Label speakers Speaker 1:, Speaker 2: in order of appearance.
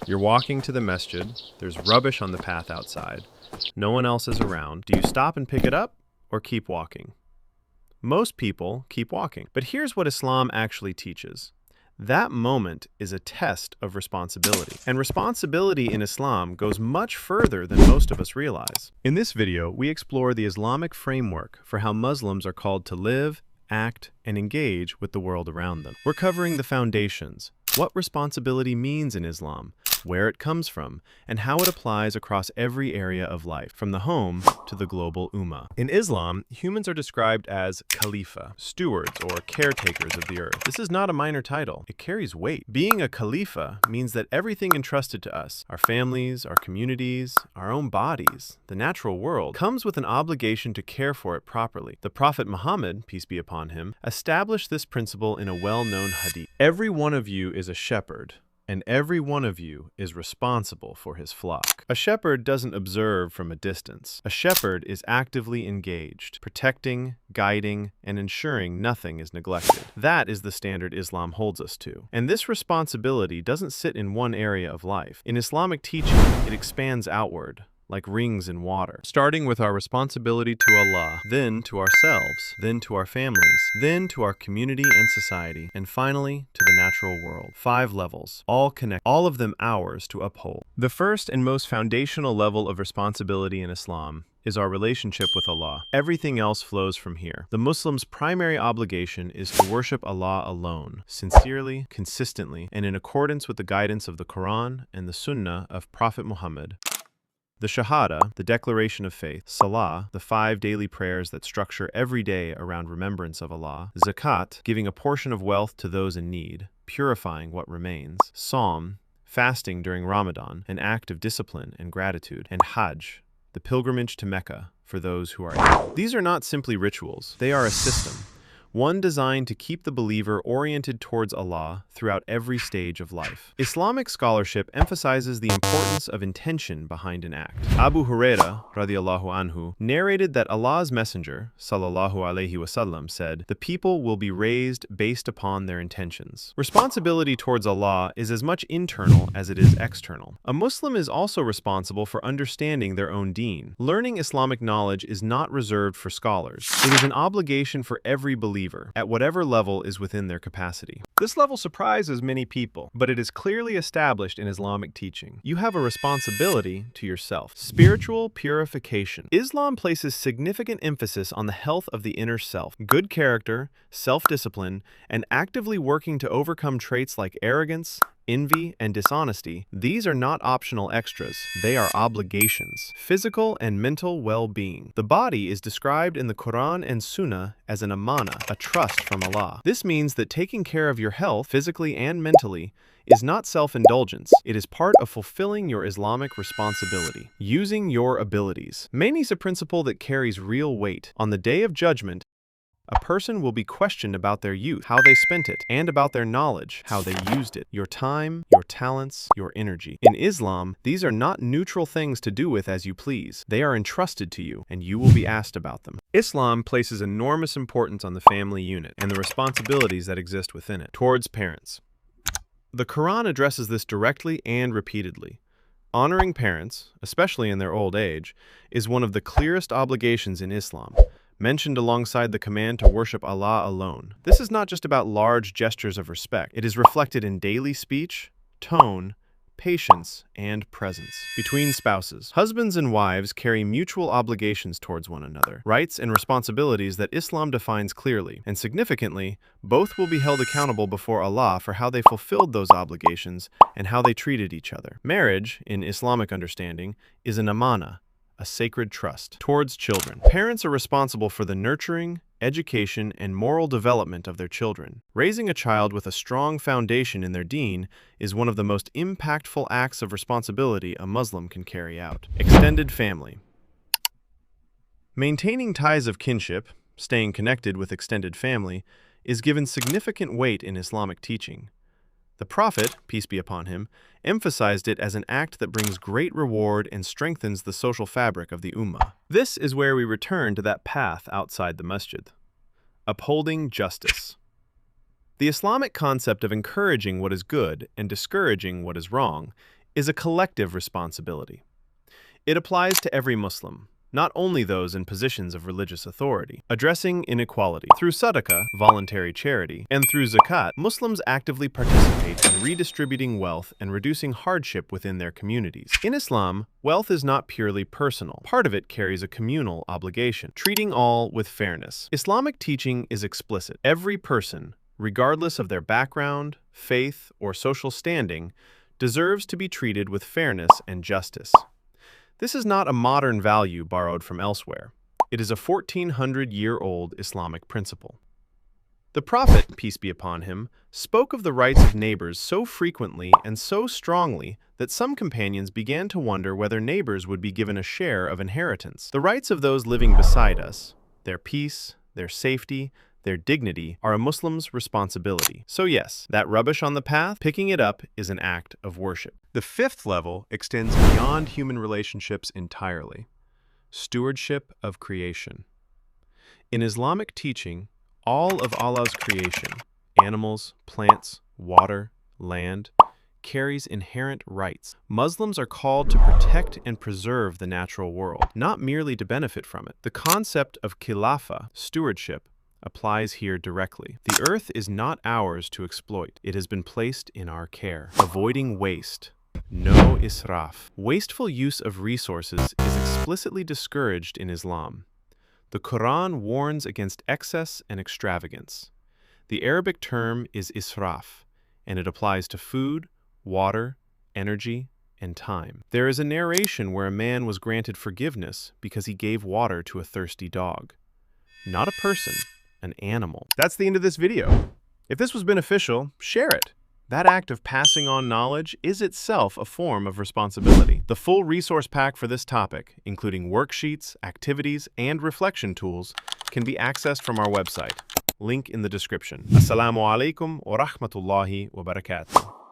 Speaker 1: You're walking to the masjid, there's rubbish on the path outside, no one else is around. Do you stop and pick it up or keep walking? Most people keep walking. But here's what Islam actually teaches. That moment is a test of responsibility. And responsibility in Islam goes much further than most of us realize. In this video, we explore the Islamic framework for how Muslims are called to live, act, and engage with the world around them. We're covering the foundations, what responsibility means in Islam, where it comes from, and how it applies across every area of life, from the home to the global ummah. In Islam, humans are described as khalifah, stewards or caretakers of the earth. This is not a minor title. It carries weight. Being a khalifah means that everything entrusted to us, our families, our communities, our own bodies, the natural world, comes with an obligation to care for it properly. The Prophet Muhammad, peace be upon him, established this principle in a well-known hadith. Every one of you is a shepherd, and every one of you is responsible for his flock. A shepherd doesn't observe from a distance. A shepherd is actively engaged, protecting, guiding, and ensuring nothing is neglected. That is the standard Islam holds us to. And this responsibility doesn't sit in one area of life. In Islamic teaching, it expands outward, like rings in water, starting with our responsibility to Allah, then to ourselves, then to our families, then to our community and society, and finally to the natural world. 5 levels, all connect, all of them ours to uphold. The first and most foundational level of responsibility in Islam is our relationship with Allah. Everything else flows from here. The Muslim's primary obligation is to worship Allah alone, sincerely, consistently, and in accordance with the guidance of the Qur'an and the Sunnah of Prophet Muhammad. The Shahada, the declaration of faith, Salah, the 5 daily prayers that structure every day around remembrance of Allah, Zakat, giving a portion of wealth to those in need, purifying what remains, Psalm, fasting during Ramadan, an act of discipline and gratitude, and Hajj, the pilgrimage to Mecca for those who are ill. These are not simply rituals, they are a system. One designed to keep the believer oriented towards Allah throughout every stage of life. Islamic scholarship emphasizes the importance of intention behind an act. Abu Huraira, radiallahu anhu, narrated that Allah's Messenger, sallallahu alaihi wasallam, said, "The people will be raised based upon their intentions." Responsibility towards Allah is as much internal as it is external. A Muslim is also responsible for understanding their own deen. Learning Islamic knowledge is not reserved for scholars. It is an obligation for every believer, at whatever level is within their capacity. This level surprises many people, but it is clearly established in Islamic teaching. You have a responsibility to yourself. Spiritual purification. Islam places significant emphasis on the health of the inner self. Good character, self-discipline, and actively working to overcome traits like arrogance, envy, and dishonesty. These are not optional extras, they are obligations. Physical and mental well-being. The body is described in the Qur'an and Sunnah as an amana, a trust from Allah. This means that taking care of your health, physically and mentally, is not self-indulgence. It is part of fulfilling your Islamic responsibility. Using your abilities. Many is a principle that carries real weight. On the Day of Judgment, a person will be questioned about their youth, how they spent it, and about their knowledge, how they used it, your time, your talents, your energy. In Islam, these are not neutral things to do with as you please. They are entrusted to you, and you will be asked about them. Islam places enormous importance on the family unit and the responsibilities that exist within it. Towards parents. The Quran addresses this directly and repeatedly. Honoring parents, especially in their old age, is one of the clearest obligations in Islam, mentioned alongside the command to worship Allah alone. This is not just about large gestures of respect. It is reflected in daily speech, tone, patience, and presence. Between spouses. Husbands and wives carry mutual obligations towards one another, rights and responsibilities that Islam defines clearly, and significantly, both will be held accountable before Allah for how they fulfilled those obligations and how they treated each other. Marriage, in Islamic understanding, is an amana, a sacred trust. Towards children. Parents are responsible for the nurturing, education, and moral development of their children. Raising a child with a strong foundation in their deen is one of the most impactful acts of responsibility a Muslim can carry out. Extended family. Maintaining ties of kinship, staying connected with extended family, is given significant weight in Islamic teaching. The Prophet, peace be upon him, emphasized it as an act that brings great reward and strengthens the social fabric of the ummah. This is where we return to that path outside the masjid. Upholding justice. The Islamic concept of encouraging what is good and discouraging what is wrong is a collective responsibility. It applies to every Muslim, not only those in positions of religious authority. Addressing inequality. Through sadaqah, voluntary charity, and through zakat, Muslims actively participate in redistributing wealth and reducing hardship within their communities. In Islam, wealth is not purely personal. Part of it carries a communal obligation, treating all with fairness. Islamic teaching is explicit. Every person, regardless of their background, faith, or social standing, deserves to be treated with fairness and justice. This is not a modern value borrowed from elsewhere. It is a 1400-year-old Islamic principle. The Prophet, peace be upon him, spoke of the rights of neighbors so frequently and so strongly that some companions began to wonder whether neighbors would be given a share of inheritance. The rights of those living beside us, their peace, their safety, their dignity, are a Muslim's responsibility. So yes, that rubbish on the path, picking it up is an act of worship. The fifth level extends beyond human relationships entirely. Stewardship of creation. In Islamic teaching, all of Allah's creation, animals, plants, water, land, carries inherent rights. Muslims are called to protect and preserve the natural world, not merely to benefit from it. The concept of khalifah, stewardship, applies here directly. The earth is not ours to exploit. It has been placed in our care. Avoiding waste. No israf. Wasteful use of resources is explicitly discouraged in Islam. The Qur'an warns against excess and extravagance. The Arabic term is israf, and it applies to food, water, energy, and time. There is a narration where a man was granted forgiveness because he gave water to a thirsty dog. Not a person, an animal. That's the end of this video. If this was beneficial, share it. That act of passing on knowledge is itself a form of responsibility. The full resource pack for this topic, including worksheets, activities, and reflection tools, can be accessed from our website. Link in the description. Assalamu alaikum wa rahmatullahi wa barakatuh.